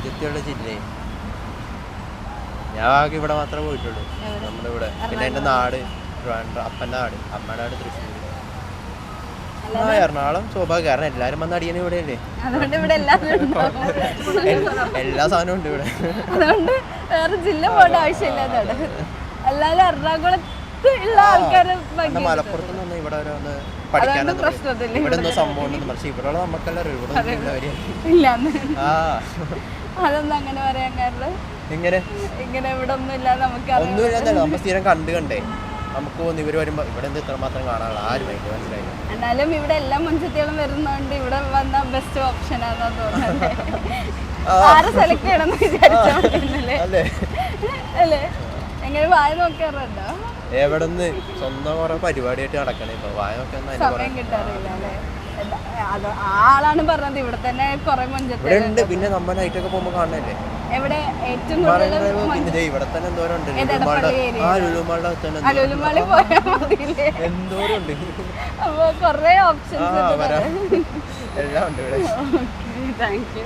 മൊഞ്ചത്തിയുള്ള ജില്ലയെ ഞാൻ ആകെ ഇവിടെ മാത്രമേ പോയിട്ടുള്ളൂ, നമ്മുടെ ഇവിടെ. പിന്നെ എൻ്റെ നാട് ട്രിവാൻഡ്രം, അപ്പൻ്റെ നാട്, അമ്മയുടെ നാട് തൃശ്ശൂർ. എറണാകുളം സ്വാഭാവികം, കാരണം എല്ലാരും വന്ന് അടിയണ ഇവിടെയല്ലേ, എല്ലാ സാധനവും ഉണ്ട് ഇവിടെ. അതുകൊണ്ട് വേറെ ജില്ല പോകേണ്ട ആവശ്യമില്ലാതാണ്. അല്ലാതെ എറണാകുളത്ത് ഉള്ള ആൾക്കാര് മലപ്പുറത്ത് നിന്ന് ഇവിടെ വരെ വന്ന് പഠിക്കാനൊന്നും പ്രശ്നത്തില്ല. ഇവിടെ ഒന്നും സംഭവം ഉണ്ടെന്ന്, പക്ഷെ ഇവിടെ നമുക്കെല്ലാം ഇവിടെ അതൊന്നും അങ്ങനെ പറയാൻ കാരണം ഇങ്ങനെ ഇവിടെ ഒന്നും ഇല്ല, നമുക്ക് ഒന്നുമില്ലാന്നല്ല, നമ്മൾ സ്ഥിരം കണ്ടേ നമുക്ക് തോന്നുന്നു ഇവര് വരുമ്പോ ഇവിടെ എന്ത് ഇത്രമാത്രം കാണാനുള്ള ആരും മനസ്സിലായി. എന്നാലും ഇവിടെ എല്ലാ മുൻചത്തികളും വരുന്നോണ്ട് ഇവിടെ വന്ന ബെസ്റ്റ് ഓപ്ഷൻ ആണെന്നാ തോന്നുന്നത്. ആരെ സെലക്ട് ചെയ്യണമെന്ന് വിചാരിച്ചല്ലേ അല്ലേ? എങ്ങനെ വായ നോക്കാറുണ്ടോ? എവിടെന്ന് സ്വന്തം കുറെ പരിപാടിയായിട്ട് നടക്കണേ, ഇപ്പൊ വായ നോക്കാൻ സമയം കിട്ടാറില്ല അല്ലേ? ആളാണ് പറഞ്ഞത് ഇവിടെ തന്നെ കുറെ മുൻചത്തി. പിന്നെ നമ്മൾ നൈറ്റൊക്കെ പോകുമ്പോ കാണണല്ലേ എവിടെ ഏറ്റവും കൂടുതൽ ഇവിടെ തന്നെ എന്തോരം ഉണ്ട്, ലുലുമാളിൽ പോയാൽ മതിയില്ലേ? എന്തോരം ഉണ്ട്, അപ്പൊ കൊറേ ഓപ്ഷൻസ് എല്ലാം ഉണ്ട് ഇവിടെ. Thank you.